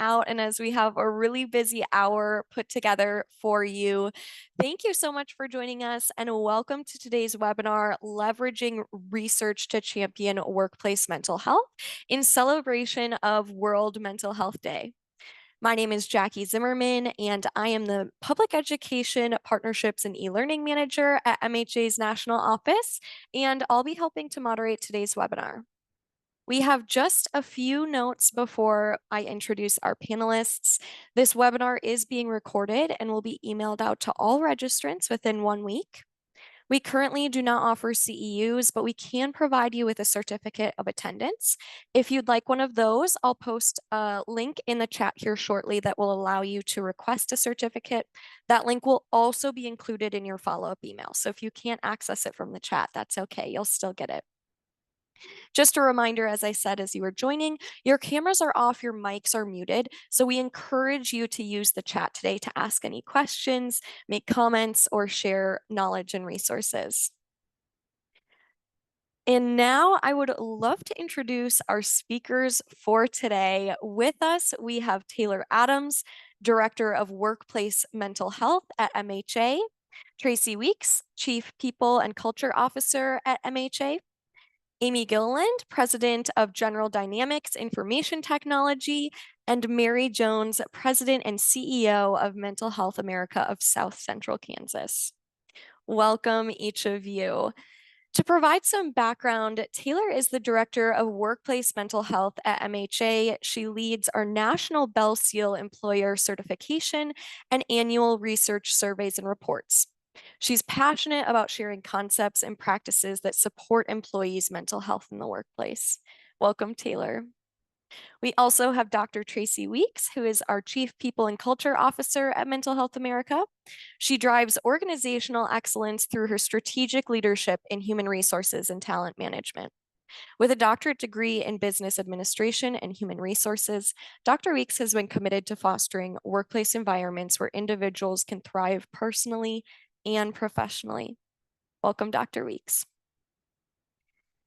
out and as we have a really busy hour put together for you. Thank you so much for joining us and welcome to today's webinar, Leveraging Research to Champion Workplace Mental Health in celebration of World Mental Health Day. My name is Jackie Zimmerman, and I am the Public Education Partnerships and E-Learning Manager at MHA's National Office, and I'll be helping to moderate today's webinar. We have just a few notes before I introduce our panelists. This webinar is being recorded and will be emailed out to all registrants within 1 week. We currently do not offer CEUs, but we can provide you with a certificate of attendance. If you'd like one of those, I'll post a link in the chat here shortly that will allow you to request a certificate. That link will also be included in your follow-up email. So if you can't access it from the chat, that's okay. You'll still get it. Just a reminder, as I said, as you were joining, your cameras are off, your mics are muted. So we encourage you to use the chat today to ask any questions, make comments, or share knowledge and resources. And now I would love to introduce our speakers for today. With us, we have Taylor Adams, Director of Workplace Mental Health at MHA, Tracy Weeks, Chief People and Culture Officer at MHA, Amy Gilliland, President of General Dynamics Information Technology, and Mary Jones, President and CEO of Mental Health America of South Central Kansas. Welcome, each of you. To provide some background, Taylor is the Director of Workplace Mental Health at MHA. She leads our National Bell Seal Employer Certification and annual research surveys and reports. She's passionate about sharing concepts and practices that support employees' mental health in the workplace. Welcome, Taylor. We also have Dr. Tracy Weeks, who is our Chief People and Culture Officer at Mental Health America. She drives organizational excellence through her strategic leadership in human resources and talent management. With a doctorate degree in business administration and human resources, Dr. Weeks has been committed to fostering workplace environments where individuals can thrive personally and professionally. Welcome, Dr. Weeks.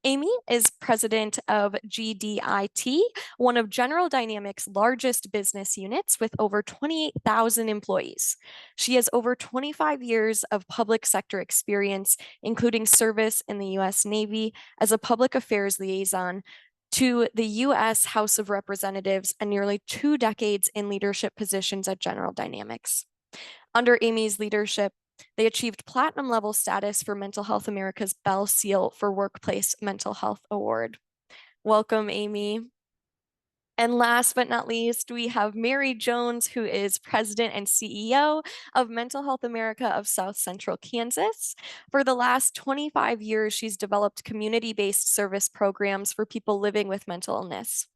Amy is president of GDIT, one of General Dynamics' largest business units with over 28,000 employees. She has over 25 years of public sector experience, including service in the U.S. Navy as a public affairs liaison to the U.S. House of Representatives and nearly 2 decades in leadership positions at General Dynamics. Under Amy's leadership, they achieved platinum level status for Mental Health America's Bell Seal for Workplace Mental Health Award. Welcome, Amy. And last but not least, we have Mary Jones, who is President and CEO of Mental Health America of South Central Kansas. For the last 25 years, she's developed community-based service programs for people living with mental illness.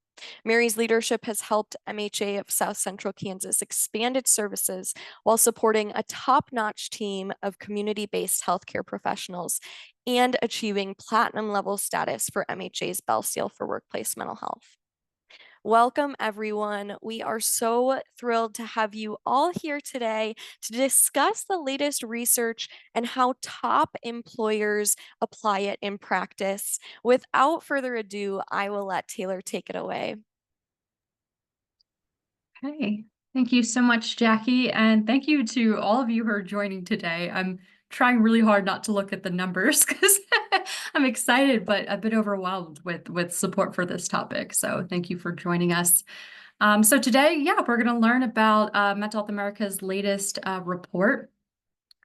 Mary's leadership has helped MHA of South Central Kansas expand its services while supporting a top-notch team of community-based healthcare professionals and achieving platinum level status for MHA's Bell Seal for Workplace Mental Health. Welcome, everyone. We are so thrilled to have you all here today to discuss the latest research and how top employers apply it in practice. Without further ado, I will let Taylor take it away. Okay, thank you so much, Jackie, and thank you to all of you who are joining today. I'm trying really hard not to look at the numbers because I'm excited, but a bit overwhelmed with support for this topic. So thank you for joining us. So today, we're going to learn about Mental Health America's latest report.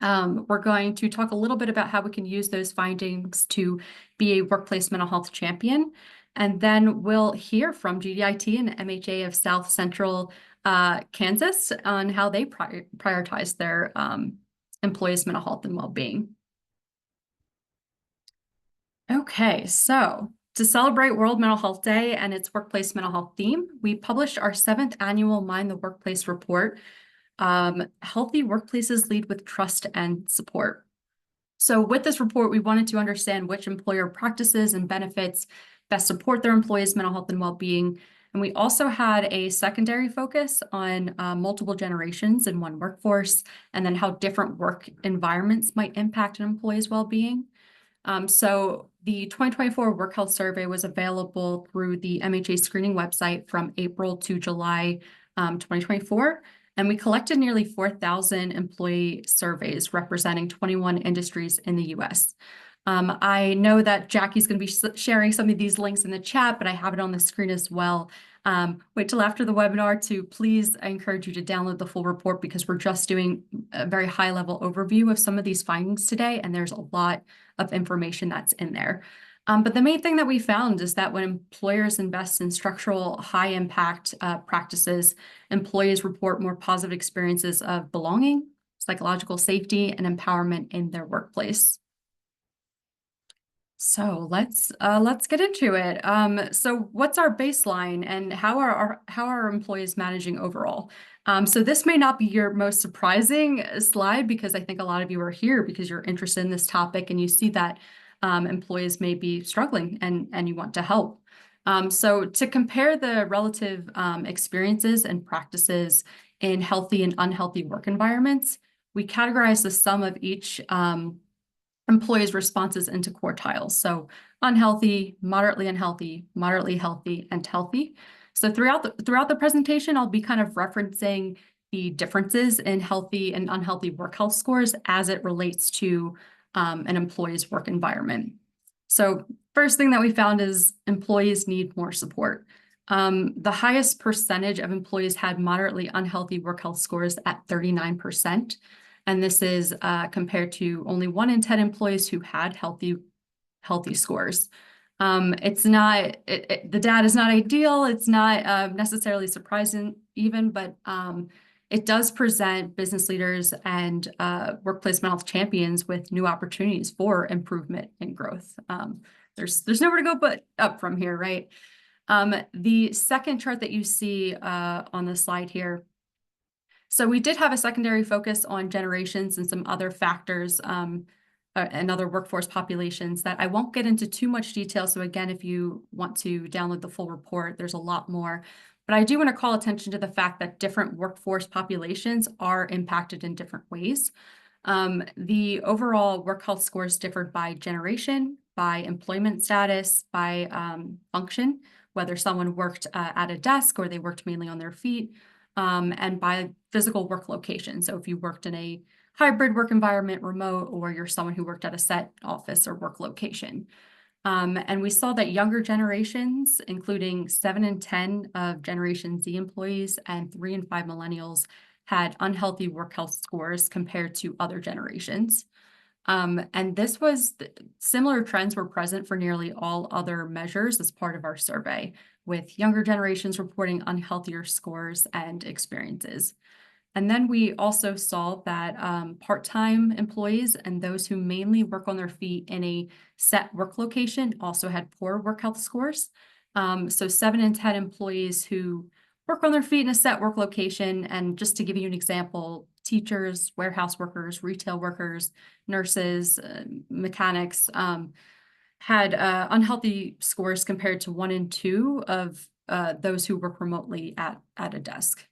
We're going to talk a little bit about how we can use those findings to be a workplace mental health champion. And then we'll hear from GDIT and MHA of South Central Kansas on how they prioritize their employees' mental health and well-being. Okay, so to celebrate World Mental Health Day and its workplace mental health theme, we published our 7th annual Mind the Workplace report, Healthy Workplaces Lead with Trust and Support. So with this report, we wanted to understand which employer practices and benefits best support their employees' mental health and well-being. And we also had a secondary focus on multiple generations in one workforce, and then how different work environments might impact an employee's well-being. So the 2024 Work Health Survey was available through the MHA screening website from April to July 2024, and we collected nearly 4,000 employee surveys representing 21 industries in the US. I know that Jackie's going to be sharing some of these links in the chat, but I have it on the screen as well. Wait till after the webinar to please, I encourage you to download the full report because we're just doing a very high level overview of some of these findings today, and there's a lot of information that's in there. But the main thing that we found is that when employers invest in structural high impact practices, employees report more positive experiences of belonging, psychological safety, and empowerment in their workplace. So let's get into it. So what's our baseline and how are our employees managing overall? So this may not be your most surprising slide because I think a lot of you are here because you're interested in this topic and you see that employees may be struggling and you want to help. So to compare the relative experiences and practices in healthy and unhealthy work environments, we categorize the sum of each employees' responses into quartiles. So unhealthy, moderately unhealthy, moderately healthy, and healthy. So throughout the presentation, I'll be kind of referencing the differences in healthy and unhealthy work health scores as it relates to an employee's work environment. So first thing that we found is employees need more support. The highest percentage of employees had moderately unhealthy work health scores at 39%. And this is compared to only 1 in 10 employees who had healthy scores. It's not, the data is not ideal. It's not necessarily surprising even, but it does present business leaders and workplace mental health champions with new opportunities for improvement and growth. There's nowhere to go but up from here, right? The second chart that you see on the slide here. So we did have a secondary focus on generations and some other factors and other workforce populations that I won't get into too much detail. So again, if you want to download the full report, there's a lot more. But I do want to call attention to the fact that different workforce populations are impacted in different ways. The overall work health scores differed by generation, by employment status, by function, whether someone worked at a desk or they worked mainly on their feet, and by physical work location. So if you worked in a hybrid work environment, remote, or you're someone who worked at a set office or work location. And we saw that younger generations, including 7 in 10 of Generation Z employees and 3 in 5 millennials, had unhealthy work health scores compared to other generations. And this was similar trends were present for nearly all other measures as part of our survey, with younger generations reporting unhealthier scores and experiences. And then we also saw that part-time employees and those who mainly work on their feet in a set work location also had poor work health scores. So 7 in 10 employees who work on their feet in a set work location, and just to give you an example, teachers, warehouse workers, retail workers, nurses, mechanics, had unhealthy scores compared to 1 in 2 of those who work remotely at a desk.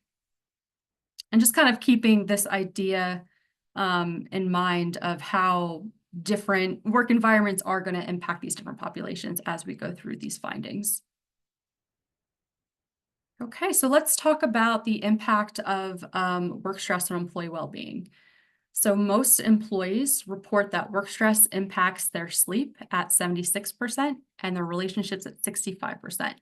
And just kind of keeping this idea in mind of how different work environments are going to impact these different populations as we go through these findings. Okay, so let's talk about the impact of work stress on employee well-being. So most employees report that work stress impacts their sleep at 76% and their relationships at 65%.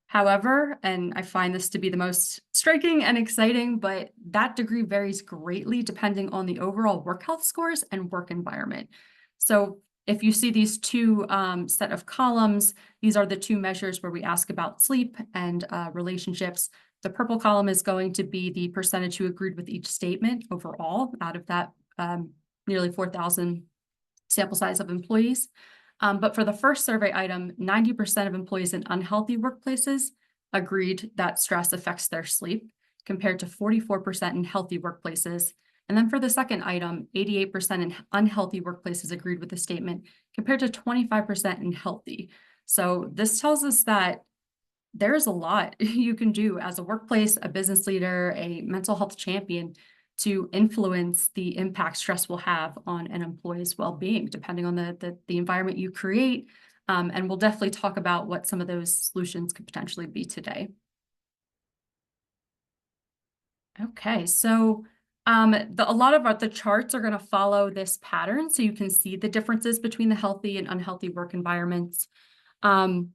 However, and I find this to be the most striking and exciting, but that degree varies greatly depending on the overall work health scores and work environment. So if you see these two set of columns, these are the two measures where we ask about sleep and relationships. The purple column is going to be the percentage who agreed with each statement overall out of that nearly 4,000 sample size of employees. But for the first survey item, 90% of employees in unhealthy workplaces agreed that stress affects their sleep, compared to 44% in healthy workplaces. And then for the second item, 88% in unhealthy workplaces agreed with the statement, compared to 25% in healthy. So this tells us that there's a lot you can do as a workplace, a business leader, a mental health champion to influence the impact stress will have on an employee's well-being, depending on the environment you create. And we'll definitely talk about what some of those solutions could potentially be today. Okay, so a lot of the charts are going to follow this pattern, so you can see the differences between the healthy and unhealthy work environments. Um,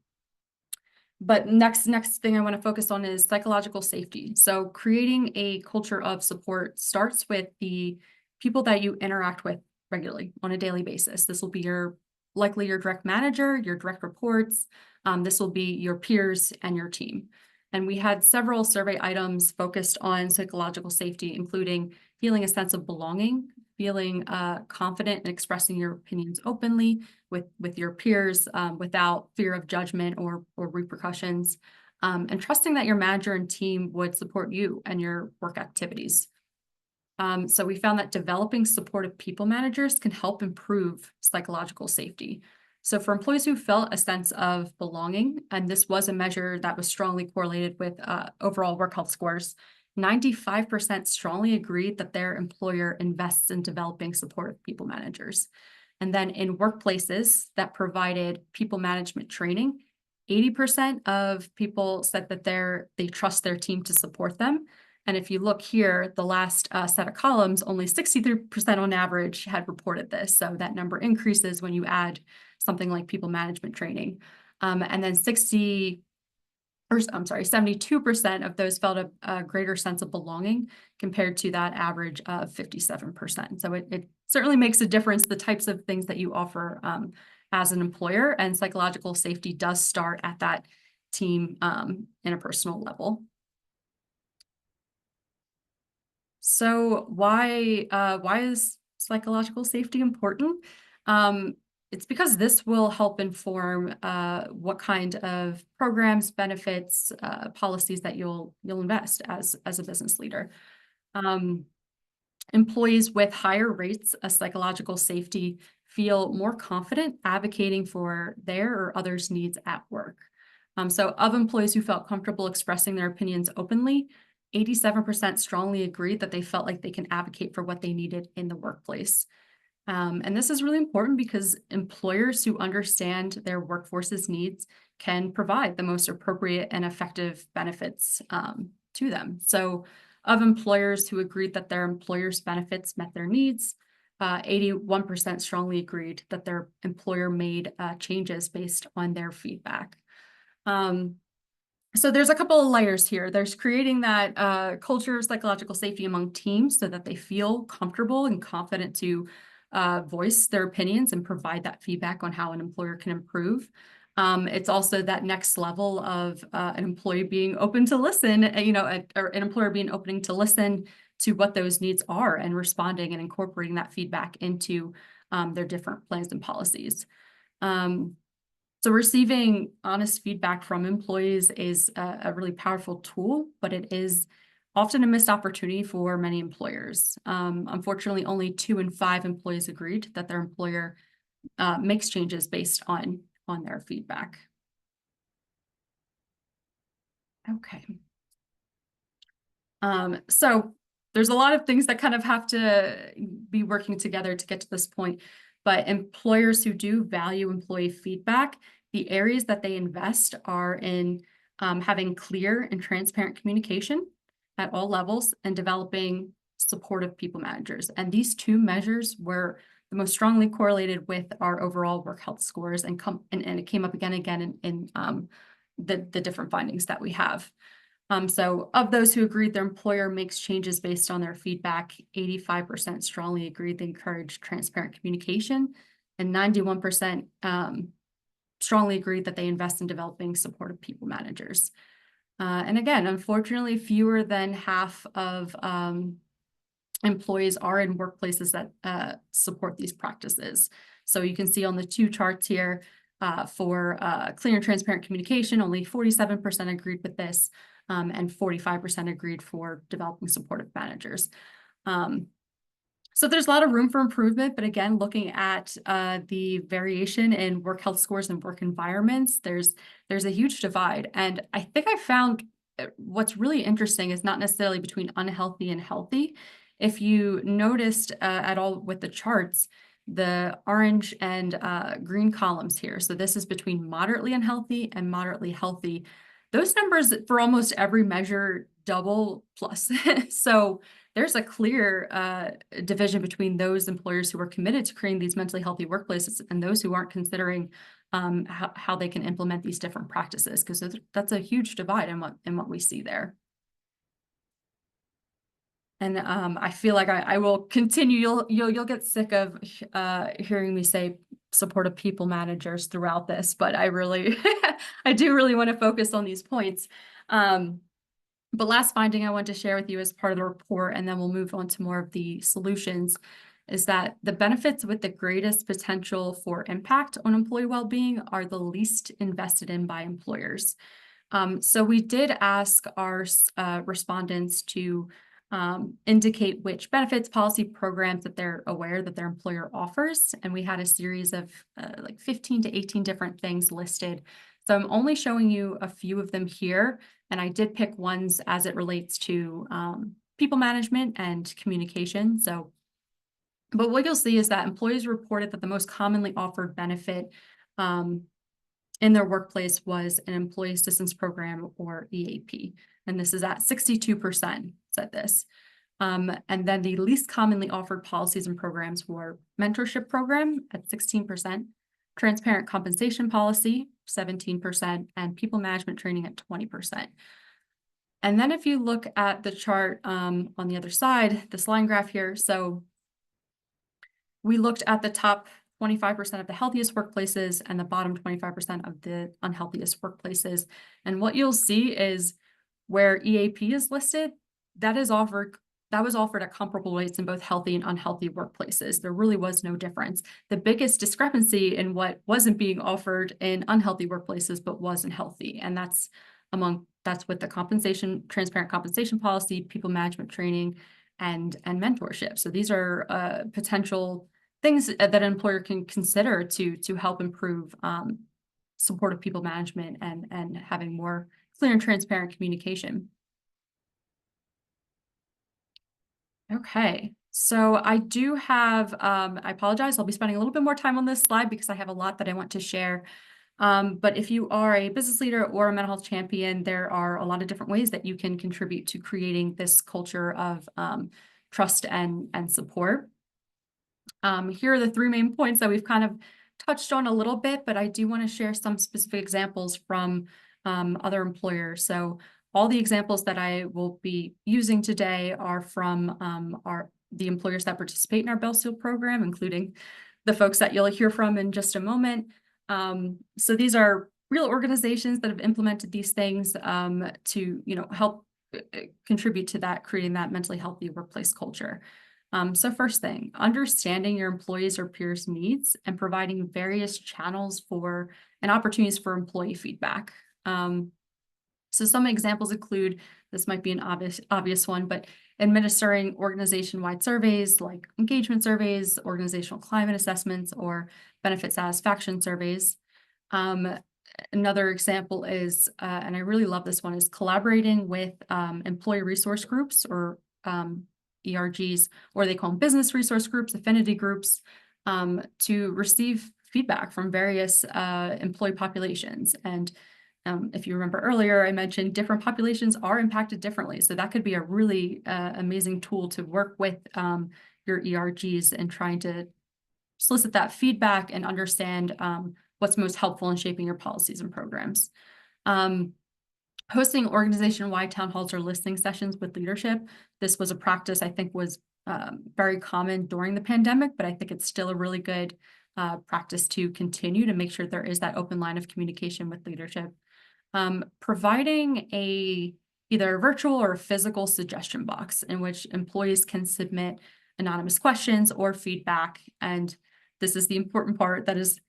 but next thing I want to focus on is psychological safety. So creating a culture of support starts with the people that you interact with regularly on a daily basis. This will be likely your direct manager, your direct reports. This will be your peers and your team. And we had several survey items focused on psychological safety, including feeling a sense of belonging, feeling confident in expressing your opinions openly with your peers without fear of judgment or repercussions, and trusting that your manager and team would support you and your work activities. So we found that developing supportive people managers can help improve psychological safety. So for employees who felt a sense of belonging, and this was a measure that was strongly correlated with overall work health scores, 95% strongly agreed that their employer invests in developing supportive people managers. And then in workplaces that provided people management training, 80% of people said that they trust their team to support them. And if you look here, the last set of columns, only 63% on average had reported this. So that number increases when you add something like people management training. And then 72% of those felt a greater sense of belonging compared to that average of 57%. So it certainly makes a difference, the types of things that you offer as an employer, and psychological safety does start at that team interpersonal level. So why is psychological safety important? It's because this will help inform what kind of programs, benefits, policies that you'll invest as a business leader. Um, Employees with higher rates of psychological safety feel more confident advocating for their or others' needs at work. So of employees who felt comfortable expressing their opinions openly, 87% strongly agreed that they felt like they can advocate for what they needed in the workplace. And this is really important because employers who understand their workforce's needs can provide the most appropriate and effective benefits to them. So, of employers who agreed that their employer's benefits met their needs, 81% strongly agreed that their employer made changes based on their feedback. Um, so there's a couple of layers here. There's creating that culture of psychological safety among teams so that they feel comfortable and confident to voice their opinions and provide that feedback on how an employer can improve. It's also that next level of an employee being open to listen, or an employer being open to listen to what those needs are and responding and incorporating that feedback into their different plans and policies. So receiving honest feedback from employees is a really powerful tool, but it is often a missed opportunity for many employers. Unfortunately, only 2 in 5 employees agreed that their employer makes changes based on their feedback. Okay. So there's a lot of things that kind of have to be working together to get to this point, but employers who do value employee feedback, the areas that they invest are in having clear and transparent communication at all levels and developing supportive people managers. And these 2 measures were the most strongly correlated with our overall work health scores, and it came up again in the different findings that we have. So of those who agreed their employer makes changes based on their feedback, 85% strongly agreed they encourage transparent communication, and 91% strongly agreed that they invest in developing supportive people managers. And again, unfortunately, fewer than half of employees are in workplaces that support these practices. So you can see on the 2 charts here for clear and transparent communication, only 47% agreed with this, and 45% agreed for developing supportive managers. So there's a lot of room for improvement, but again, looking at the variation in work health scores and work environments, there's a huge divide. And I think I found what's really interesting is not necessarily between unhealthy and healthy. If you noticed at all with the charts, the orange and green columns here, so this is between moderately unhealthy and moderately healthy. Those numbers for almost every measure double plus. So there's a clear division between those employers who are committed to creating these mentally healthy workplaces and those who aren't considering how they can implement these different practices, because that's a huge divide in what we see there. And I feel like I will continue. You'll get sick of hearing me say supportive people managers throughout this, but I really I do really want to focus on these points. Um, but last finding I want to share with you as part of the report, and then we'll move on to more of the solutions, is that the benefits with the greatest potential for impact on employee well-being are the least invested in by employers. So we did ask our respondents to indicate which benefits, policy programs that they're aware that their employer offers. And we had a series of like 15 to 18 different things listed. So I'm only showing you a few of them here. And I did pick ones as it relates to people management and communication. So, but what you'll see is that employees reported that the most commonly offered benefit in their workplace was an employee assistance program, or EAP. And this is at 62% said this. And then the least commonly offered policies and programs were mentorship program at 16%, transparent compensation policy, 17%, and people management training at 20%. And then if you look at the chart on the other side, this line graph here, so we looked at the top 25% of the healthiest workplaces and the bottom 25% of the unhealthiest workplaces. And what you'll see is where EAP is listed, that was offered at comparable rates in both healthy and unhealthy workplaces. There really was no difference. The biggest discrepancy in what wasn't being offered in unhealthy workplaces but wasn't healthy. And that's with the transparent compensation policy, people management training, and mentorship. So these are potential things that an employer can consider to help improve supportive people management and having more clear and transparent communication. Okay, so I do have, I apologize, I'll be spending a little bit more time on this slide because I have a lot that I want to share. But if you are a business leader or a mental health champion, there are a lot of different ways that you can contribute to creating this culture of trust and support. Here are the three main points that we've kind of touched on a little bit, but I do want to share some specific examples from other employers. So all the examples that I will be using today are from the employers that participate in our Bell Seal program, including the folks that you'll hear from in just a moment. So these are real organizations that have implemented these things to help contribute to that, creating that mentally healthy workplace culture. So first thing, understanding your employees or peers' needs and providing various channels for and opportunities for employee feedback. So some examples include, this might be an obvious one, but administering organization-wide surveys like engagement surveys, organizational climate assessments, or benefit satisfaction surveys. Another example is, and I really love this one, is collaborating with employee resource groups, or ERGs, or they call them business resource groups, affinity groups, to receive feedback from various employee populations. And if you remember earlier, I mentioned different populations are impacted differently. So that could be a really amazing tool to work with your ERGs and trying to solicit that feedback and understand what's most helpful in shaping your policies and programs. Hosting organization-wide town halls or listening sessions with leadership. This was a practice I think was very common during the pandemic, but I think it's still a really good practice to continue to make sure there is that open line of communication with leadership. Providing either a virtual or a physical suggestion box in which employees can submit anonymous questions or feedback. And this is the important part that is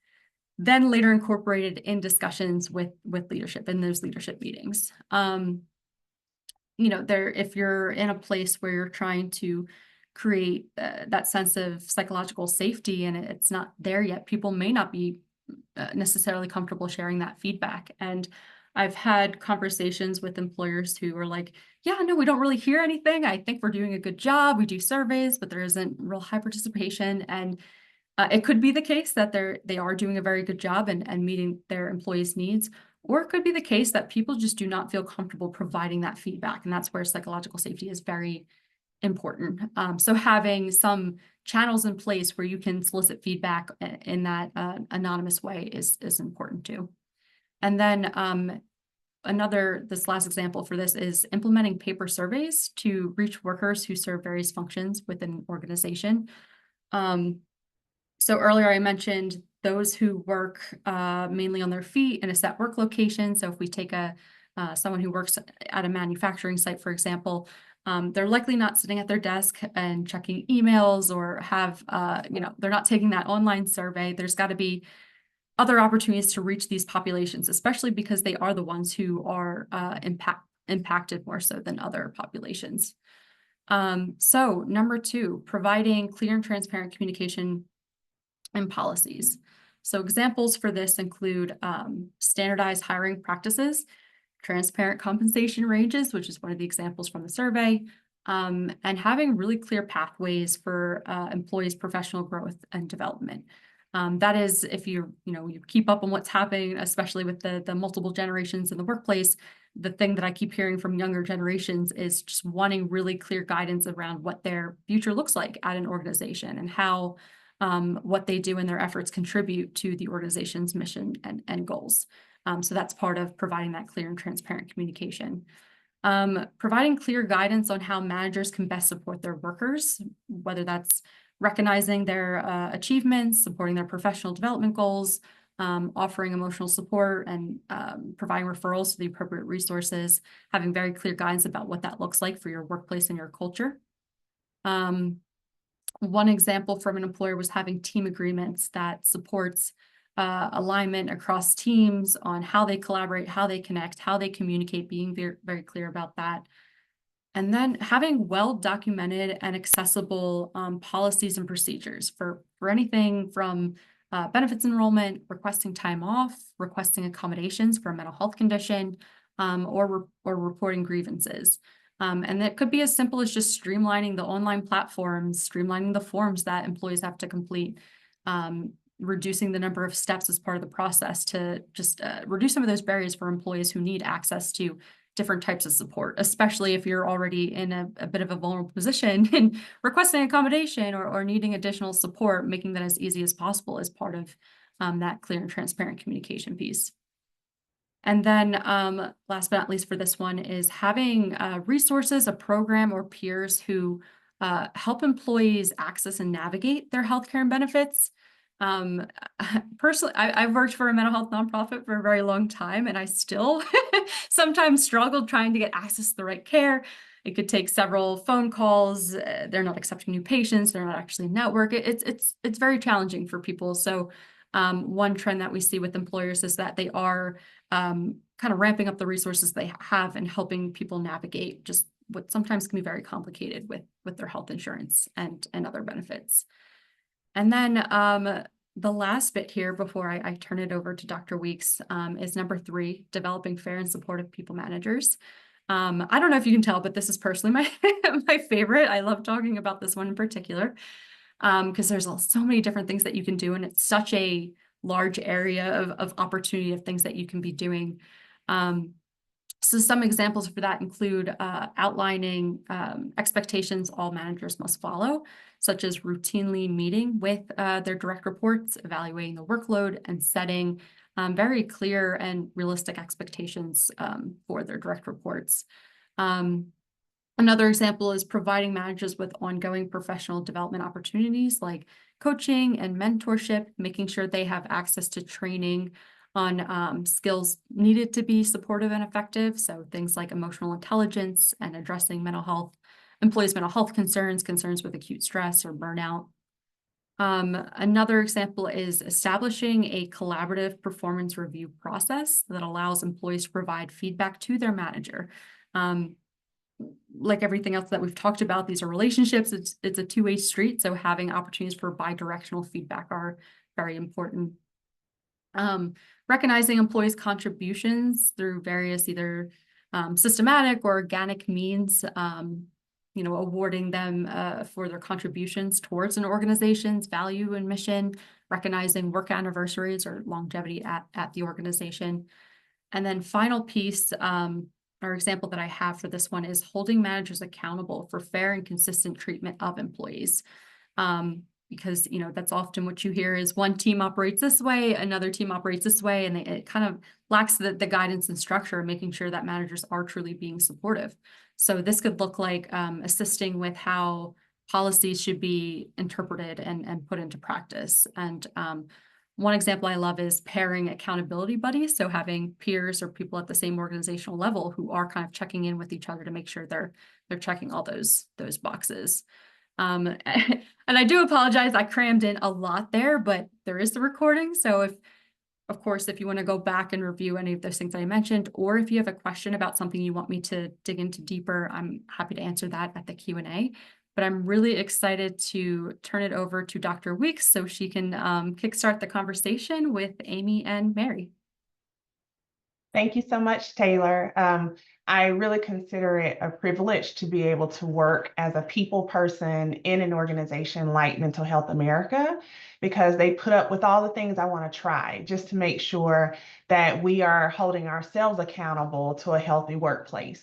then later incorporated in discussions with leadership in those leadership meetings. If you're in a place where you're trying to create that sense of psychological safety and it's not there yet, people may not be necessarily comfortable sharing that feedback. And I've had conversations with employers who are like, yeah, no, we don't really hear anything. I think we're doing a good job. We do surveys, but there isn't real high participation. And it could be the case that they are doing a very good job and meeting their employees' needs, Or it could be the case that people just do not feel comfortable providing that feedback. And that's where psychological safety is very important. So having some channels in place where you can solicit feedback in that anonymous way is important too. And then this last example for this is implementing paper surveys to reach workers who serve various functions within an organization. So earlier I mentioned those who work mainly on their feet in a set work location. So if we take someone who works at a manufacturing site, for example, they're likely not sitting at their desk and checking emails or they're not taking that online survey. There's got to be other opportunities to reach these populations, especially because they are the ones who are impacted more so than other populations. So number 2, providing clear and transparent communication and policies. So examples for this include standardized hiring practices, transparent compensation ranges, which is one of the examples from the survey, and having really clear pathways for employees' professional growth and development. That is, if you keep up on what's happening, especially with the multiple generations in the workplace, the thing that I keep hearing from younger generations is just wanting really clear guidance around what their future looks like at an organization and how what they do in their efforts contribute to the organization's mission and goals. So that's part of providing that clear and transparent communication. Providing clear guidance on how managers can best support their workers, whether that's recognizing their achievements, supporting their professional development goals, offering emotional support, and providing referrals to the appropriate resources, having very clear guidance about what that looks like for your workplace and your culture. One example from an employer was having team agreements that supports alignment across teams on how they collaborate, how they connect, how they communicate, being very, very clear about that. And then having well-documented and accessible policies and procedures for anything from benefits enrollment, requesting time off, requesting accommodations for a mental health condition, or reporting grievances. And that could be as simple as just streamlining the online platforms, streamlining the forms that employees have to complete, reducing the number of steps as part of the process to just reduce some of those barriers for employees who need access to different types of support, especially if you're already in a bit of a vulnerable position and requesting accommodation or needing additional support, making that as easy as possible is part of that clear and transparent communication piece. And then last but not least for this one is having resources, a program, or peers who help employees access and navigate their healthcare and benefits. Personally, I've worked for a mental health nonprofit for a very long time, and I still sometimes struggle trying to get access to the right care. It could take several phone calls. They're not accepting new patients. They're not actually in network. It's very challenging for people. So one trend that we see with employers is that they are kind of ramping up the resources they have and helping people navigate just what sometimes can be very complicated with their health insurance and other benefits. And then the last bit here before I turn it over to Dr. Weeks is number 3, developing fair and supportive people managers. I don't know if you can tell, but this is personally my favorite. I love talking about this one in particular because there's so many different things that you can do, and it's such a large area of opportunity of things that you can be doing. So some examples for that include outlining expectations all managers must follow, such as routinely meeting with their direct reports, evaluating the workload, and setting very clear and realistic expectations for their direct reports. Another example is providing managers with ongoing professional development opportunities like coaching and mentorship, making sure they have access to training on skills needed to be supportive and effective. So things like emotional intelligence and addressing employees' mental health concerns with acute stress or burnout. Another example is establishing a collaborative performance review process that allows employees to provide feedback to their manager. Like everything else that we've talked about, these are relationships. It's a two-way street. So having opportunities for bi-directional feedback are very important. Recognizing employees' contributions through various either systematic or organic means, awarding them for their contributions towards an organization's value and mission, recognizing work anniversaries or longevity at the organization. And then final piece, or example that I have for this one is holding managers accountable for fair and consistent treatment of employees. Because that's often what you hear is one team operates this way, another team operates this way, and it kind of lacks the guidance and structure, making sure that managers are truly being supportive. So this could look like assisting with how policies should be interpreted and put into practice. And one example I love is pairing accountability buddies. So having peers or people at the same organizational level who are kind of checking in with each other to make sure they're checking all those boxes. And I do apologize, I crammed in a lot there, but there is the recording. So of course, if you want to go back and review any of those things that I mentioned, or if you have a question about something you want me to dig into deeper, I'm happy to answer that at the Q&A. But I'm really excited to turn it over to Dr. Weeks so she can kickstart the conversation with Amy and Mary. Thank you so much, Taylor. I really consider it a privilege to be able to work as a people person in an organization like Mental Health America, because they put up with all the things I want to try just to make sure that we are holding ourselves accountable to a healthy workplace.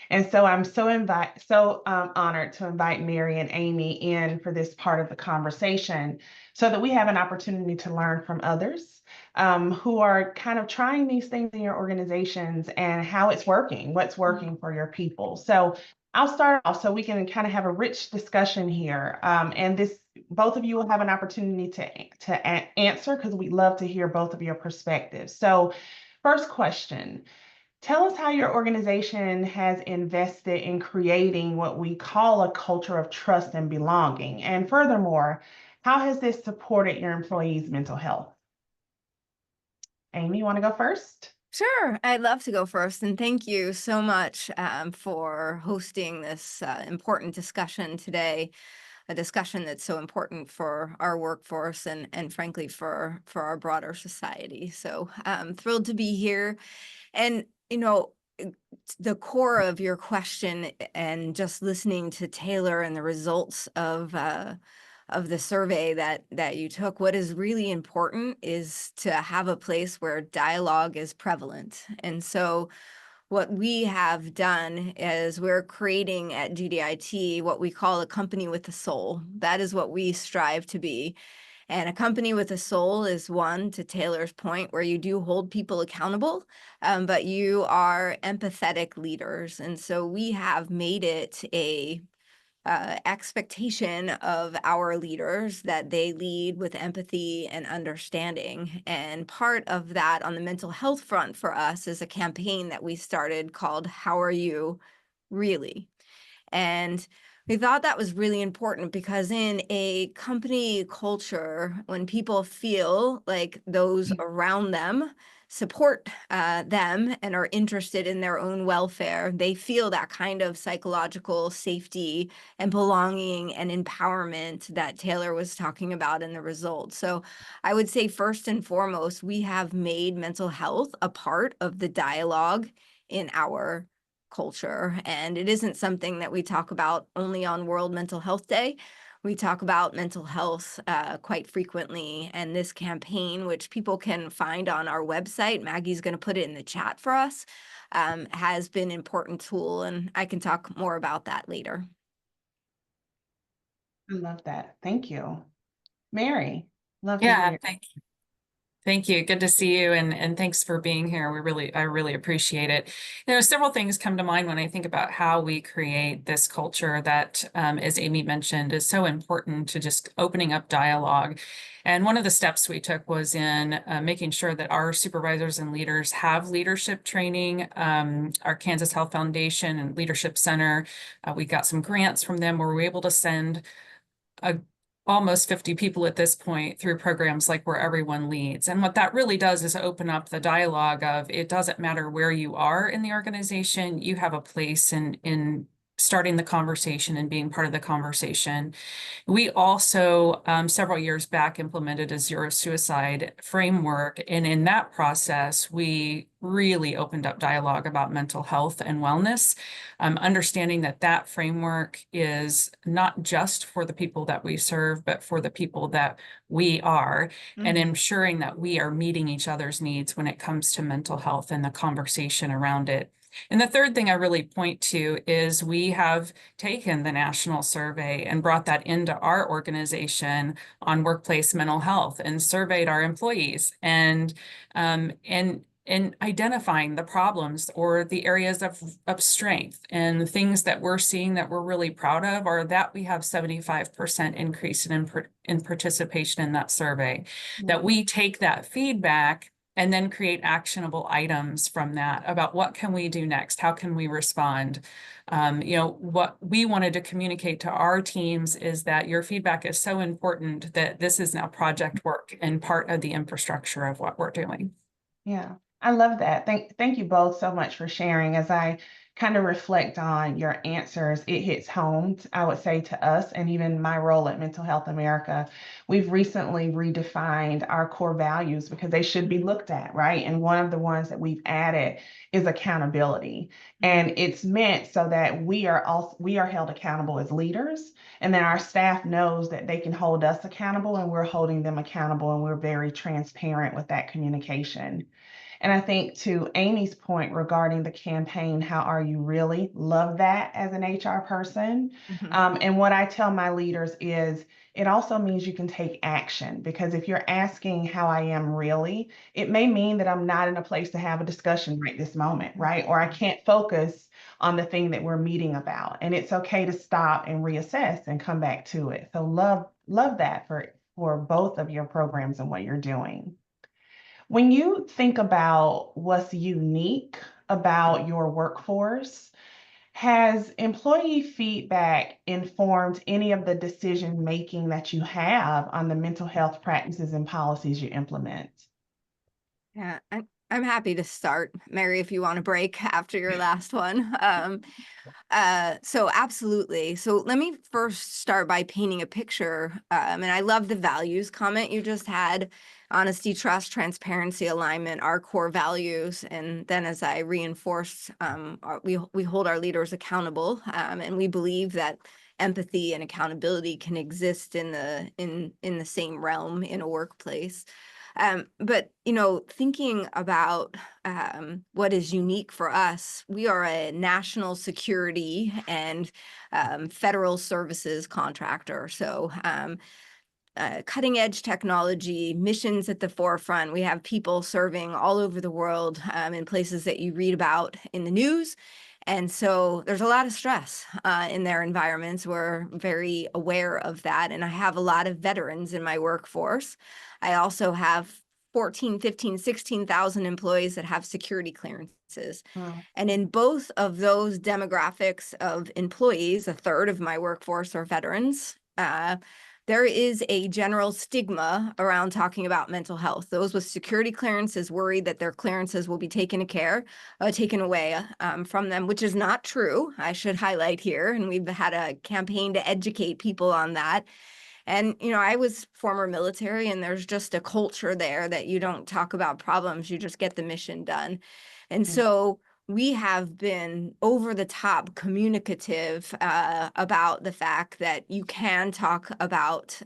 And so I'm so honored to invite Mary and Amy in for this part of the conversation so that we have an opportunity to learn from others who are kind of trying these things in your organizations and how it's working, what's working for your people. So I'll start off so we can kind of have a rich discussion here. And both of you will have an opportunity to answer because we'd love to hear both of your perspectives. So first question, tell us how your organization has invested in creating what we call a culture of trust and belonging. And furthermore, how has this supported your employees' mental health? Amy, you want to go first? Sure, I'd love to go first, and thank you so much for hosting this important discussion today, a discussion that's so important for our workforce and frankly for our broader society. So I'm thrilled to be here. And the core of your question and just listening to Taylor and the results of the survey that you took, what is really important is to have a place where dialogue is prevalent. And so what we have done is we're creating at GDIT what we call a company with a soul. That is what we strive to be. And a company with a soul is one, to Taylor's point, where you do hold people accountable, but you are empathetic leaders. And so we have made it a expectation of our leaders that they lead with empathy and understanding. And part of that on the mental health front for us is a campaign that we started called How Are You Really? And we thought that was really important because in a company culture, when people feel like those around them support them and are interested in their own welfare, they feel that kind of psychological safety and belonging and empowerment that Taylor was talking about in the results. So I would say first and foremost, we have made mental health a part of the dialogue in our culture. And it isn't something that we talk about only on World Mental Health Day. We talk about mental health quite frequently. And this campaign, which people can find on our website, Maggie's going to put it in the chat for us, has been an important tool. And I can talk more about that later. I love that. Thank you. Mary, love to Yeah, hear. thank you. Thank you. Good to see you, and thanks for being here. I really appreciate it. Several things come to mind when I think about how we create this culture that, as Amy mentioned, is so important to just opening up dialogue. And one of the steps we took was in making sure that our supervisors and leaders have leadership training. Our Kansas Health Foundation and Leadership Center, we got some grants from them where we were able to send almost 50 people at this point through programs like Where Everyone Leads. And what that really does is open up the dialogue of it doesn't matter where you are in the organization, you have a place in starting the conversation and being part of the conversation. We also, several years back, implemented a zero suicide framework. And in that process, we really opened up dialogue about mental health and wellness, understanding that that framework is not just for the people that we serve, but for the people that we are, and ensuring that we are meeting each other's needs when it comes to mental health and the conversation around it. And the third thing I really point to is we have taken the national survey and brought that into our organization on workplace mental health and surveyed our employees and identifying the problems or the areas of strength. And the things that we're seeing that we're really proud of are that we have 75% increase in participation in that survey, that we take that feedback and then create actionable items from that about what can we do next? How can we respond? What we wanted to communicate to our teams is that your feedback is so important that this is now project work and part of the infrastructure of what we're doing. Yeah, I love that. Thank you both so much for sharing. As I kind of reflect on your answers, it hits home, I would say, to us and even my role at Mental Health America. We've recently redefined our core values because they should be looked at, right? And one of the ones that we've added is accountability. And it's meant so that we are held accountable as leaders, and then our staff knows that they can hold us accountable and we're holding them accountable, and we're very transparent with that communication. And I think to Amy's point regarding the campaign, how are you really? Love that as an HR person. And what I tell my leaders is it also means you can take action, because if you're asking how I am really, it may mean that I'm not in a place to have a discussion right this moment, right? Or I can't focus on the thing that we're meeting about. And it's okay to stop and reassess and come back to it. So love that for both of your programs and what you're doing. When you think about what's unique about your workforce, has employee feedback informed any of the decision making that you have on the mental health practices and policies you implement? Yeah, I'm happy to start, Mary, if you want to break after your last one. So absolutely. So let me first start by painting a picture. And I love the values comment you just had: honesty, trust, transparency, alignment, our core values. And then, as I reinforced, we hold our leaders accountable, and we believe that empathy and accountability can exist in the same realm in a workplace. But thinking about what is unique for us, we are a national security and federal services contractor. So cutting edge technology, missions at the forefront. We have people serving all over the world in places that you read about in the news. And so there's a lot of stress in their environments. We're very aware of that. And I have a lot of veterans in my workforce. I also have 14, 15, 16,000 employees that have security clearances. Wow. And in both of those demographics of employees, a third of my workforce are veterans. There is a general stigma around talking about mental health. Those with security clearances worry that their clearances will be taken away from them, which is not true. I should highlight here, and we've had a campaign to educate people on that. And, I was former military, and there's just a culture there that you don't talk about problems, you just get the mission done. And so we have been over the top communicative about the fact that you can talk about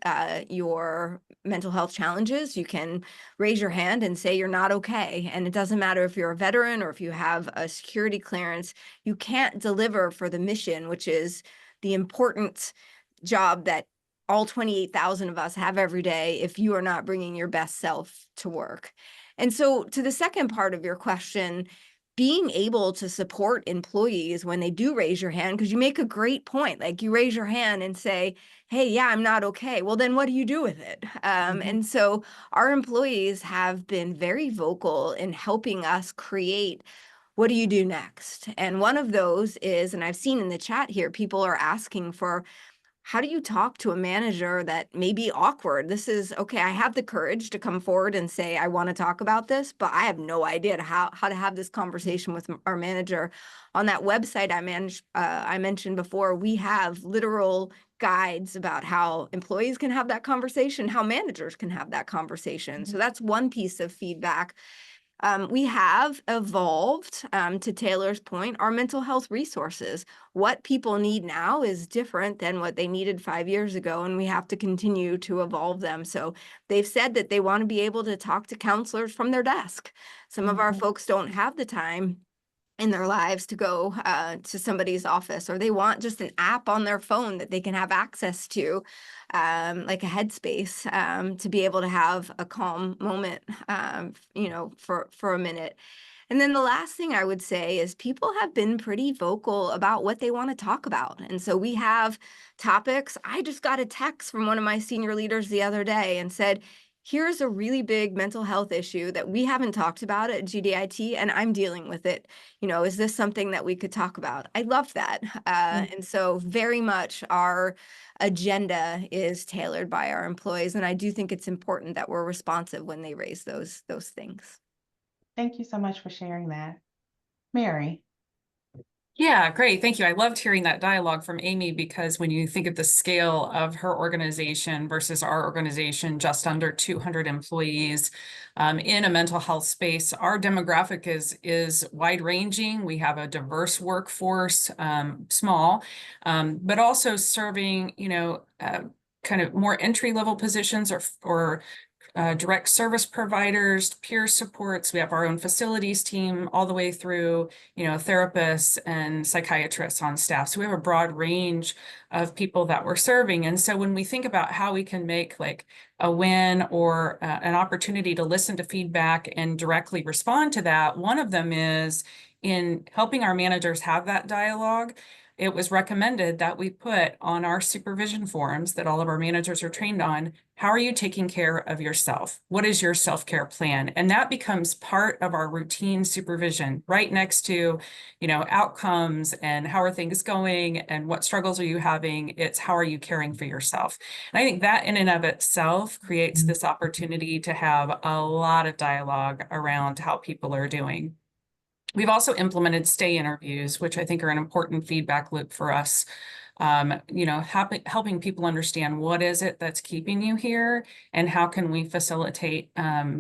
your mental health challenges. You can raise your hand and say you're not okay. And it doesn't matter if you're a veteran or if you have a security clearance, you can't deliver for the mission, which is the important job that all 28,000 of us have every day, if you are not bringing your best self to work. And so to the second part of your question, being able to support employees when they do raise your hand, because you make a great point. Like, you raise your hand and say, hey, yeah, I'm not okay. Well, then what do you do with it? And so our employees have been very vocal in helping us create, what do you do next? And one of those is, and I've seen in the chat here, people are asking for, how do you talk to a manager that may be awkward? This is okay. I have the courage to come forward and say, I want to talk about this, but I have no idea how to have this conversation with our manager. On that website I mentioned before, we have literal guides about how employees can have that conversation, how managers can have that conversation. So that's one piece of feedback. We have evolved, to Taylor's point, our mental health resources. What people need now is different than what they needed 5 years ago, and we have to continue to evolve them. So they've said that they want to be able to talk to counselors from their desk. Some of our folks don't have the time in their lives to go to somebody's office, or they want just an app on their phone that they can have access to, like a Headspace, to be able to have a calm moment, for a minute. And then the last thing I would say is people have been pretty vocal about what they want to talk about. And so we have topics. I just got a text from one of my senior leaders the other day and said, here's a really big mental health issue that we haven't talked about at GDIT, and I'm dealing with it. Is this something that we could talk about? I love that. And so very much our agenda is tailored by our employees. And I do think it's important that we're responsive when they raise those things. Thank you so much for sharing that. Mary. Yeah, great. Thank you. I loved hearing that dialogue from Amy, because when you think of the scale of her organization versus our organization, just under 200 employees in a mental health space, our demographic is wide ranging. We have a diverse workforce, small, but also serving, kind of more entry level positions or direct service providers, peer supports. We have our own facilities team all the way through, therapists and psychiatrists on staff. So we have a broad range of people that we're serving. And so when we think about how we can make like a win or an opportunity to listen to feedback and directly respond to that, one of them is in helping our managers have that dialogue. It was recommended that we put on our supervision forums that all of our managers are trained on, how are you taking care of yourself? What is your self-care plan? And that becomes part of our routine supervision, right next to, outcomes and how are things going and what struggles are you having? It's how are you caring for yourself? And I think that in and of itself creates this opportunity to have a lot of dialogue around how people are doing. We've also implemented stay interviews, which I think are an important feedback loop for us. Helping people understand what is it that's keeping you here and how can we facilitate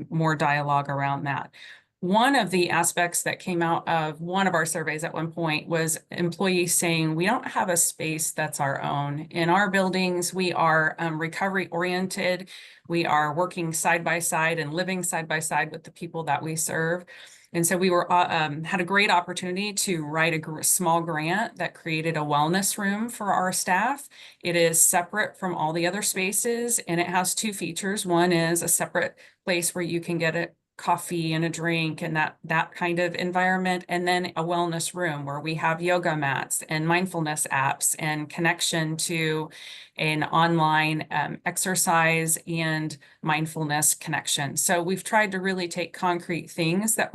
more dialogue around that. One of the aspects that came out of one of our surveys at one point was employees saying, we don't have a space that's our own. In our buildings, we are recovery oriented. We are working side by side and living side by side with the people that we serve. And so we had a great opportunity to write a small grant that created a wellness room for our staff. It is separate from all the other spaces, and it has two features. One is a separate place where you can get a coffee and a drink and that kind of environment, and then a wellness room where we have yoga mats and mindfulness apps and connection to an online exercise and mindfulness connection. So we've tried to really take concrete things that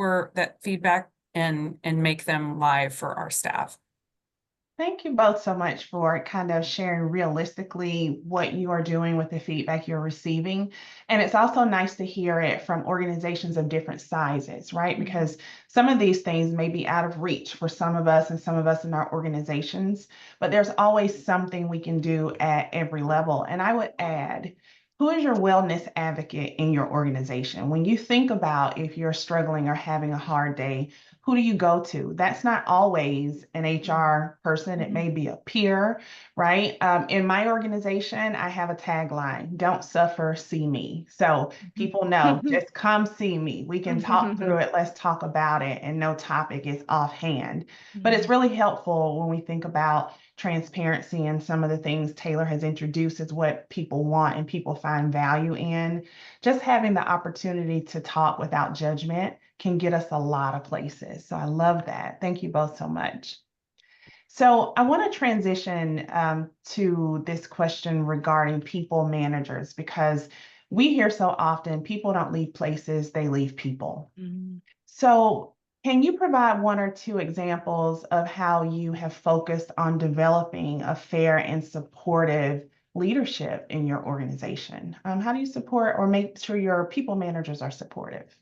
feedback and make them live for our staff. Thank you both so much for kind of sharing realistically what you are doing with the feedback you're receiving. And it's also nice to hear it from organizations of different sizes, right? Because some of these things may be out of reach for some of us and some of us in our organizations, but there's always something we can do at every level. And I would add, who is your wellness advocate in your organization? When you think about if you're struggling or having a hard day, who do you go to? That's not always an HR person. It may be a peer, right? In my organization, I have a tagline, don't suffer, see me. So people know, just come see me. We can talk through it. Let's talk about it. And no topic is offhand. But it's really helpful when we think about transparency and some of the things Taylor has introduced is what people want and people find value in. Just having the opportunity to talk without judgment can get us a lot of places. So I love that. Thank you both so much. So I want to transition to this question regarding people managers, because we hear so often people don't leave places, they leave people. So Can you provide one or two examples of how you have focused on developing a fair and supportive leadership in your organization? How do you support or make sure your people managers are supportive?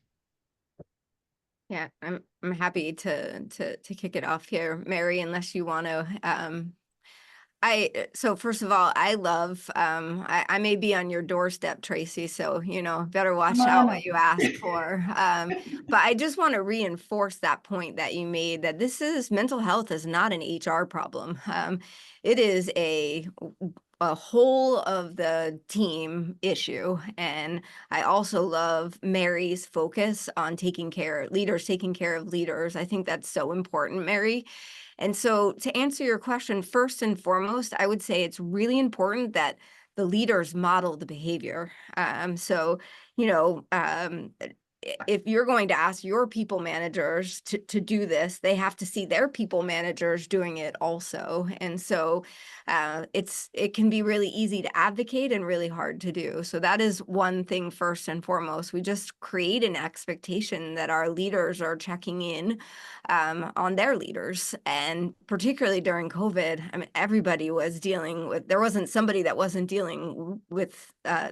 Yeah, I'm happy to kick it off here, Mary, unless you want to. So first of all, I love, I may be on your doorstep, Tracy, so, better watch Come out on what up. you ask for. But I just want to reinforce that point that you made, that mental health is not an HR problem. It is a whole of the team issue. And I also love Mary's focus on taking care of leaders. I think that's so important, Mary. And so to answer your question, first and foremost, I would say it's really important that the leaders model the behavior. So, you know, if you're going to ask your people managers to do this, they have to see their people managers doing it also. And so it can be really easy to advocate and really hard to do. So that is one thing first and foremost. We just create an expectation that our leaders are checking in on their leaders. And particularly during COVID, I mean, everybody was dealing with, there wasn't somebody that wasn't dealing with,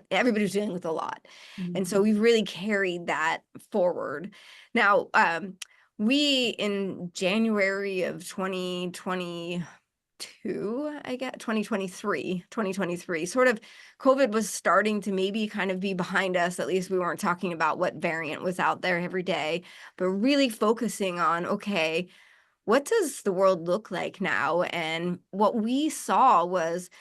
everybody was dealing with a lot. And so we've really carried that forward. Now, we in January of 2022, I guess 2023, sort of COVID was starting to maybe kind of be behind us. At least we weren't talking about what variant was out there every day, but really focusing on, okay, what does the world look like now? And what we saw was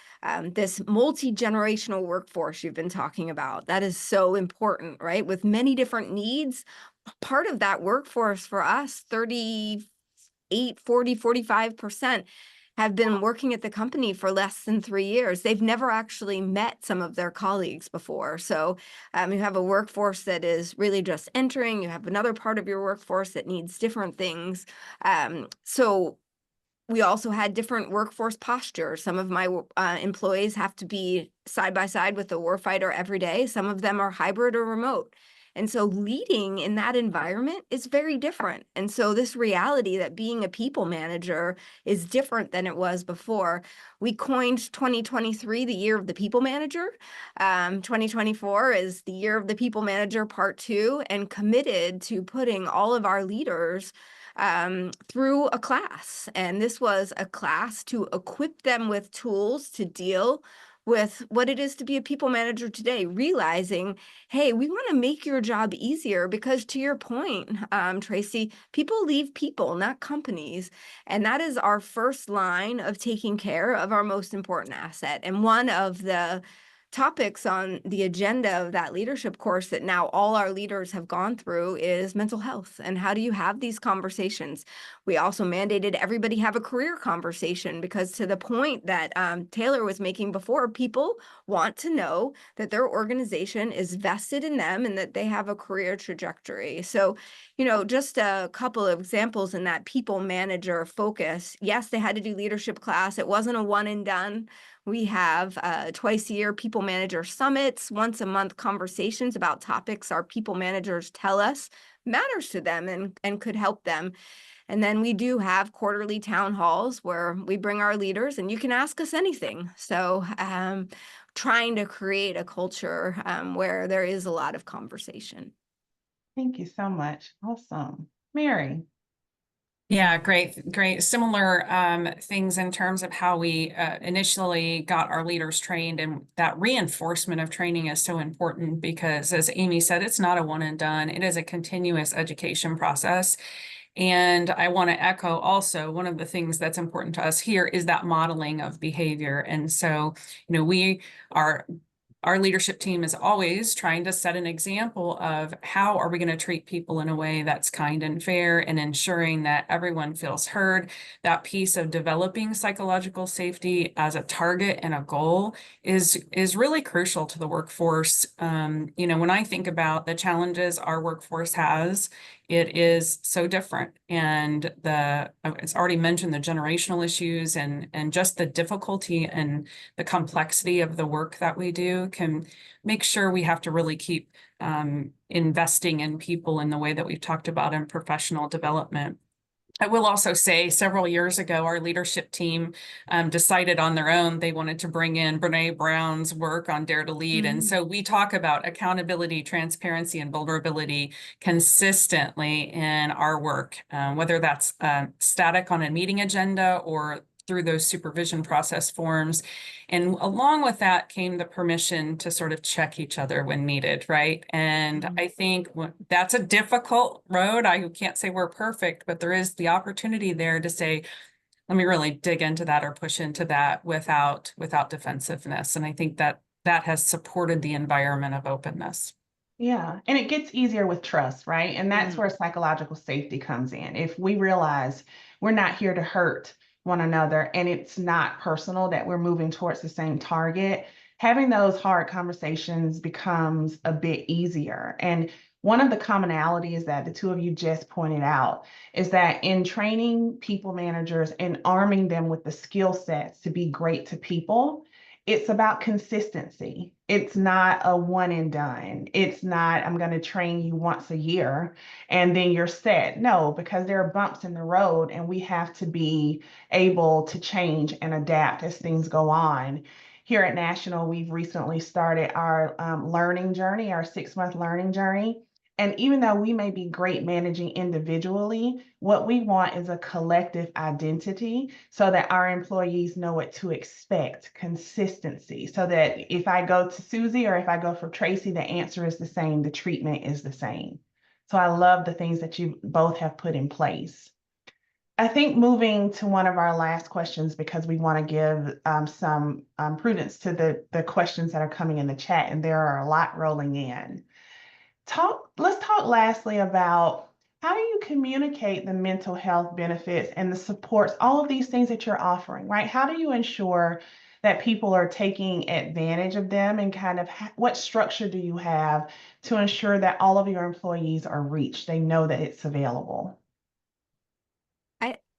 this multi-generational workforce you've been talking about. That is so important, right? With many different needs. Part of that workforce for us, 38, 40, 45% have been working at the company for less than 3 years. They've never actually met some of their colleagues before. So you have a workforce that is really just entering. You have another part of your workforce that needs different things. So we also had different workforce posture. Some of my employees have to be side by side with the warfighter every day. Some of them are hybrid or remote. And so leading in that environment is very different. And so this reality that being a people manager is different than it was before. We coined 2023 the year of the people manager. 2024 is the year of the people manager part 2, and committed to putting all of our leaders through a class. And this was a class to equip them with tools to deal with what it is to be a people manager today, realizing, hey, we want to make your job easier because, to your point, Tracy, people leave people, not companies. And that is our first line of taking care of our most important asset. And one of the topics on the agenda of that leadership course that now all our leaders have gone through is mental health. And how do you have these conversations? We also mandated everybody have a career conversation, because to the point that Taylor was making before, people want to know that their organization is vested in them and that they have a career trajectory. So, just a couple of examples in that people manager focus. Yes, they had to do leadership class. It wasn't a one and done. We have twice a year people manager summits, once a month conversations about topics our people managers tell us matters to them and could help them. And then we do have quarterly town halls where we bring our leaders and you can ask us anything. So trying to create a culture where there is a lot of conversation. Thank you so much. Awesome. Mary. Yeah, great. Similar things in terms of how we initially got our leaders trained, and that reinforcement of training is so important because, as Amy said, it's not a one and done. It is a continuous education process. And I want to echo also, one of the things that's important to us here is that modeling of behavior. And so, our leadership team is always trying to set an example of how are we going to treat people in a way that's kind and fair, and ensuring that everyone feels heard. That piece of developing psychological safety as a target and a goal is really crucial to the workforce. When I think about the challenges our workforce has, it is so different. And it's already mentioned the generational issues and just the difficulty and the complexity of the work that we do can make sure we have to really keep investing in people in the way that we've talked about in professional development. I will also say several years ago, our leadership team decided on their own they wanted to bring in Brene Brown's work on Dare to Lead. And so we talk about accountability, transparency, and vulnerability consistently in our work, whether that's static on a meeting agenda or through those supervision process forms. And along with that came the permission to sort of check each other when needed, right? And I think that's a difficult road. I can't say we're perfect, but there is the opportunity there to say, let me really dig into that or push into that without defensiveness. And I think that has supported the environment of openness. Yeah, and it gets easier with trust, right? And that's where psychological safety comes in. If we realize we're not here to hurt one another and it's not personal, that we're moving towards the same target, having those hard conversations becomes a bit easier. And one of the commonalities that the two of you just pointed out is that in training people managers and arming them with the skill sets to be great to people, it's about consistency. It's not a one and done. It's not, I'm going to train you once a year and then you're set. No, because there are bumps in the road and we have to be able to change and adapt as things go on. Here at National, we've recently started our learning journey, our 6-month learning journey. And even though we may be great managing individually, what we want is a collective identity so that our employees know what to expect, consistency, so that if I go to Susie or if I go for Tracy, the answer is the same, the treatment is the same. So I love the things that you both have put in place. I think moving to one of our last questions, because we want to give some prudence to the questions that are coming in the chat, and there are a lot rolling in. Let's talk lastly about how do you communicate the mental health benefits and the supports, all of these things that you're offering, right? How do you ensure that people are taking advantage of them, and kind of what structure do you have to ensure that all of your employees are reached? They know that it's available.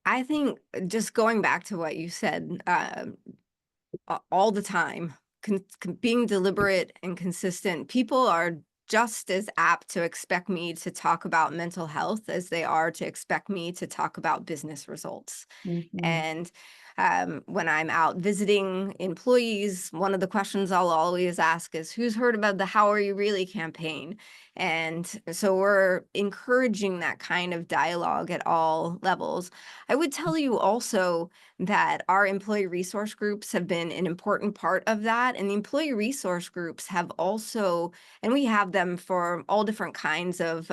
I think just going back to what you said, all the time, being deliberate and consistent, people are just as apt to expect me to talk about mental health as they are to expect me to talk about business results. And when I'm out visiting employees, one of the questions I'll always ask is, who's heard about the How Are You Really campaign? And so we're encouraging that kind of dialogue at all levels. I would tell you also that our employee resource groups have been an important part of that. And the employee resource groups have also, and we have them for all different kinds of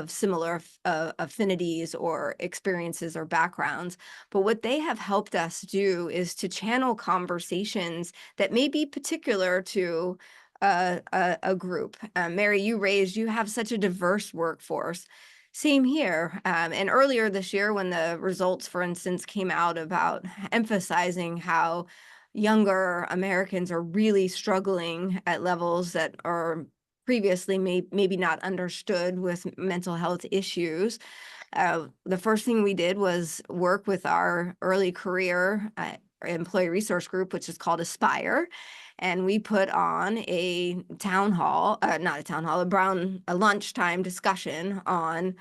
similar affinities or experiences or backgrounds. But what they have helped us do is to channel conversations that may be particular to a group. Mary, you have such a diverse workforce. Same here. And earlier this year, when the results, for instance, came out about emphasizing how younger Americans are really struggling at levels that are previously maybe not understood with mental health issues, the first thing we did was work with our early career employee resource group, which is called Aspire. And we put on a town hall, not a town hall, a lunchtime discussion on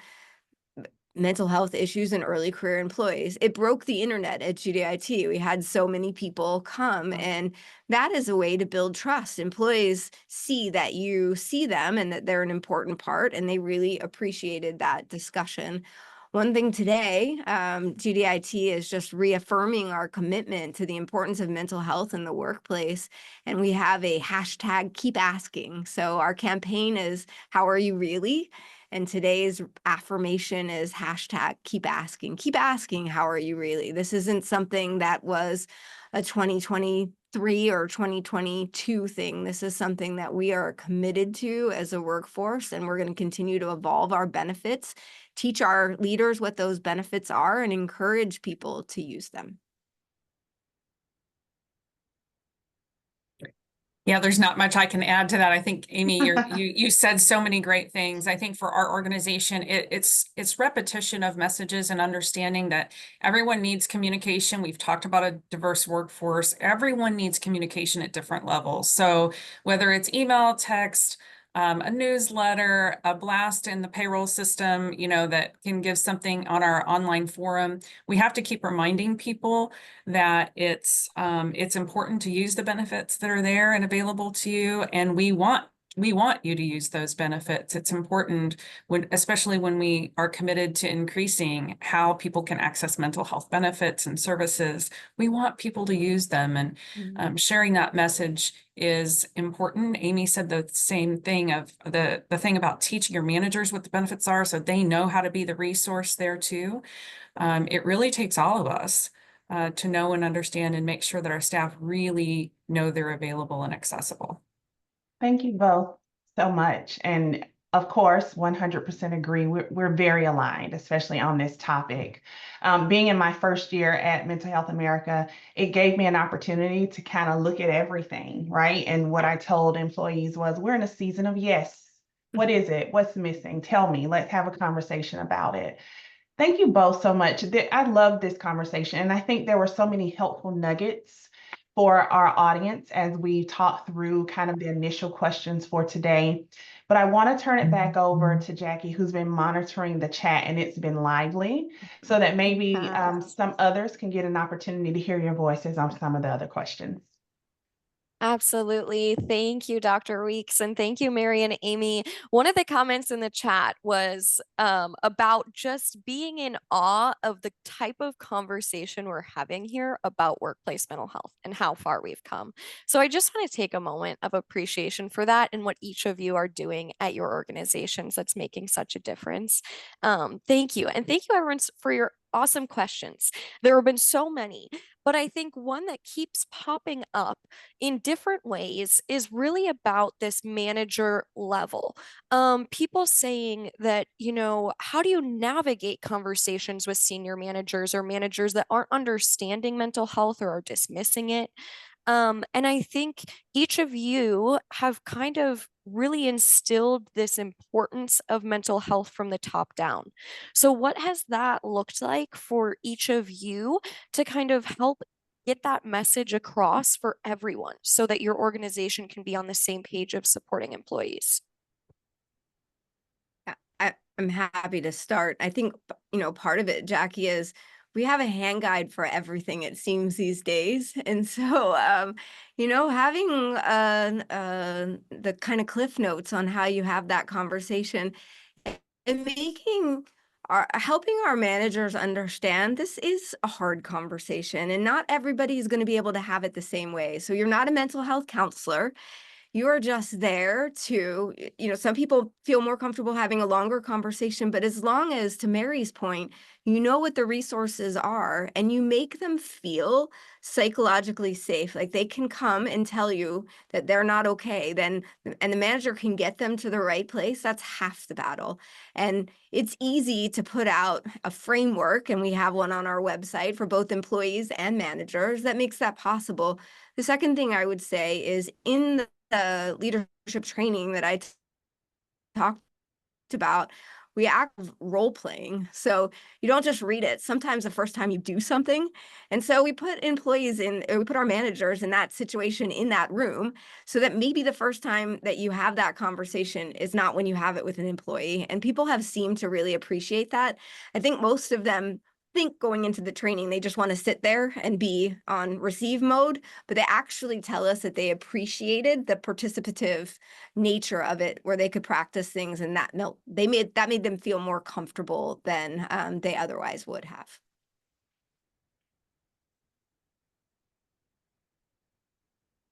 mental health issues in early career employees. It broke the internet at GDIT. We had so many people come, and that is a way to build trust. Employees see that you see them and that they're an important part, and they really appreciated that discussion. One thing today, GDIT is just reaffirming our commitment to the importance of mental health in the workplace. And we have a hashtag Keep Asking. So our campaign is How Are You Really? And today's affirmation is hashtag Keep Asking. Keep asking, how are you really? This isn't something that was a 2023 or 2022 thing. This is something that we are committed to as a workforce, and we're going to continue to evolve our benefits, teach our leaders what those benefits are, and encourage people to use them. Yeah, there's not much I can add to that. I think, Amy, you said so many great things. I think for our organization, it's repetition of messages and understanding that everyone needs communication. We've talked about a diverse workforce. Everyone needs communication at different levels. So whether it's email, text, a newsletter, a blast in the payroll system, that can give something on our online forum, we have to keep reminding people that it's important to use the benefits that are there and available to you, and we want you to use those benefits. It's important especially when we are committed to increasing how people can access mental health benefits and services. We want people to use them, and sharing that message is important. Amy said the same thing of the thing about teaching your managers what the benefits are so they know how to be the resource there too. It really takes all of us to know and understand and make sure that our staff really know they're available and accessible. Thank you both so much. And of course, 100% agree. We're very aligned, especially on this topic. Being in my first year at Mental Health America, it gave me an opportunity to kind of look at everything, right? And what I told employees was, we're in a season of yes. What is it? What's missing? Tell me. Let's have a conversation about it. Thank you both so much. I love this conversation, and I think there were so many helpful nuggets for our audience as we talked through kind of the initial questions for today. But I want to turn it back over to Jackie, who's been monitoring the chat, and it's been lively, so that maybe some others can get an opportunity to hear your voices on some of the other questions. Absolutely. Thank you, Dr. Weeks. And thank you, Mary and Amy. One of the comments in the chat was about just being in awe of the type of conversation we're having here about workplace mental health and how far we've come. So I just want to take a moment of appreciation for that and what each of you are doing at your organizations that's making such a difference. Thank you. And thank you, everyone, for your awesome questions. There have been so many, but I think one that keeps popping up in different ways is really about this manager level. People saying that, how do you navigate conversations with senior managers or managers that aren't understanding mental health or are dismissing it? And I think each of you have kind of really instilled this importance of mental health from the top down. So, what has that looked like for each of you to kind of help get that message across for everyone so that your organization can be on the same page of supporting employees? I'm happy to start. I think, part of it, Jackie, is we have a hand guide for everything, it seems, these days. And so, having the kind of cliff notes on how you have that conversation and helping our managers understand this is a hard conversation and not everybody is going to be able to have it the same way. So you're not a mental health counselor. You're just there to, some people feel more comfortable having a longer conversation, but as long as, to Mary's point, you know what the resources are and you make them feel psychologically safe, like they can come and tell you that they're not okay, and the manager can get them to the right place, that's half the battle. And it's easy to put out a framework, and we have one on our website for both employees and managers that makes that possible. The second thing I would say is in the leadership training that I talked about, we act role playing. So you don't just read it. Sometimes the first time you do something. And so we put we put our managers in that situation in that room so that maybe the first time that you have that conversation is not when you have it with an employee. And people have seemed to really appreciate that. I think most of them think going into the training, they just want to sit there and be on receive mode, but they actually tell us that they appreciated the participative nature of it, where they could practice things, and that made them feel more comfortable than they otherwise would have.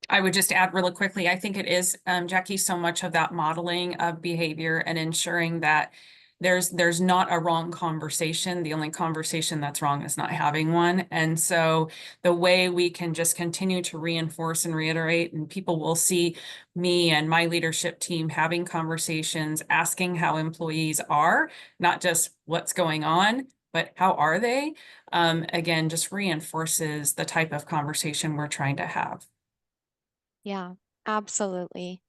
I would just add really quickly, I think it is, Jackie, so much of that modeling of behavior and ensuring that there's not a wrong conversation. The only conversation that's wrong is not having one. And so the way we can just continue to reinforce and reiterate, and people will see me and my leadership team having conversations, asking how employees are, not just what's going on, but how are they? Again, just reinforces the type of conversation we're trying to have. Yeah, Absolutely.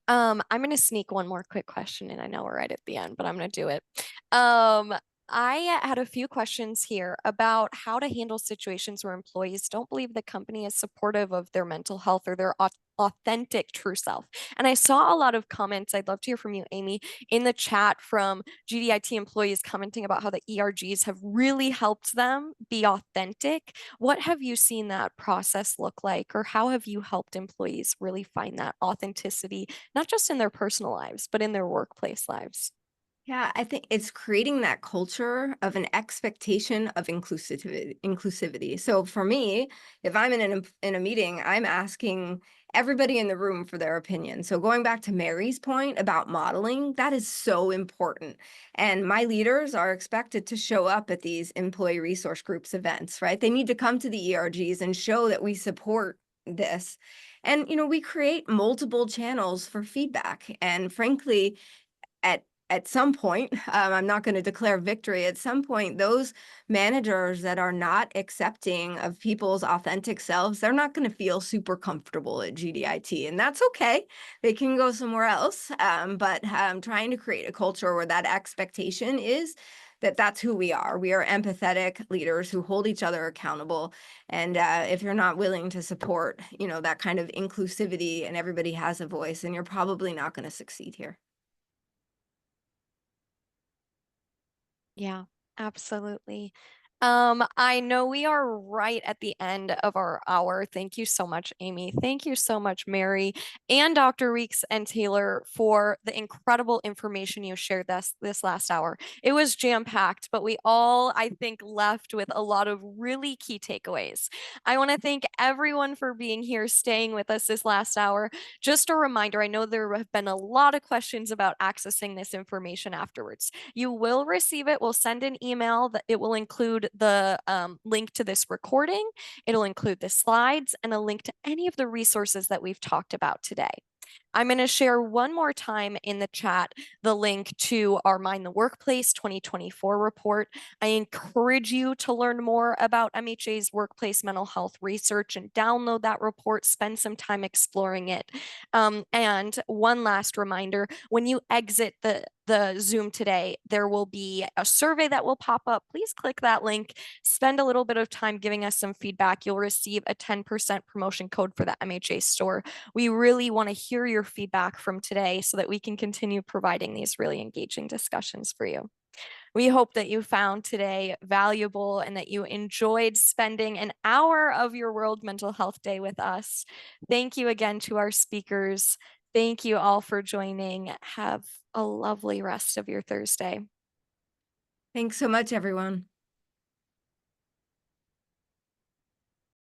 I'm going to sneak one more quick question in. I know we're right at the end, but I'm going to do it. Um, I had a few questions here about how to handle situations where employees don't believe the company is supportive of their mental health or their authentic true self. And I saw a lot of comments. I'd love to hear from you, Amy, in the chat from GDIT employees commenting about how the ERGs have really helped them be authentic. What have you seen that process look like, or how have you helped employees really find that authenticity, not just in their personal lives, but in their workplace lives? Yeah, I think it's creating that culture of an expectation of inclusivity. So for me, if I'm in a meeting, I'm asking everybody in the room for their opinion. So going back to Mary's point about modeling, that is so important. And my leaders are expected to show up at these employee resource groups events, right? They need to come to the ERGs and show that we support this. And we create multiple channels for feedback. And frankly, at some point, I'm not going to declare victory. At some point, those managers that are not accepting of people's authentic selves, they're not going to feel super comfortable at GDIT, and that's okay. They can go somewhere else. But trying to create a culture where that expectation is that that's who we are. We are empathetic leaders who hold each other accountable. And if you're not willing to support, that kind of inclusivity and everybody has a voice, then you're probably not going to succeed here. Yeah, absolutely. I know we are right at the end of our hour. Thank you so much, Amy. Thank you so much, Mary and Dr. Weeks and Taylor, for the incredible information you shared this last hour. It was jam-packed, but we all, I think, left with a lot of really key takeaways. I want to thank everyone for being here, staying with us this last hour. Just a reminder, I know there have been a lot of questions about accessing this information afterwards. You will receive it. We'll send an email that it will include the link to this recording. It'll include the slides and a link to any of the resources that we've talked about today. I'm going to share one more time in the chat the link to our Mind the Workplace 2024 report. I encourage you to learn more about MHA's workplace mental health research and download that report, spend some time exploring it. And one last reminder, when you exit the Zoom today, there will be a survey that will pop up. Please click that link, spend a little bit of time giving us some feedback. You'll receive a 10% promotion code for the MHA store. We really want to hear your feedback from today so that we can continue providing these really engaging discussions for you. We hope that you found today valuable and that you enjoyed spending an hour of your World Mental Health Day with us. Thank you again to our speakers. Thank you all for joining. Have a lovely rest of your Thursday. Thanks so much, everyone.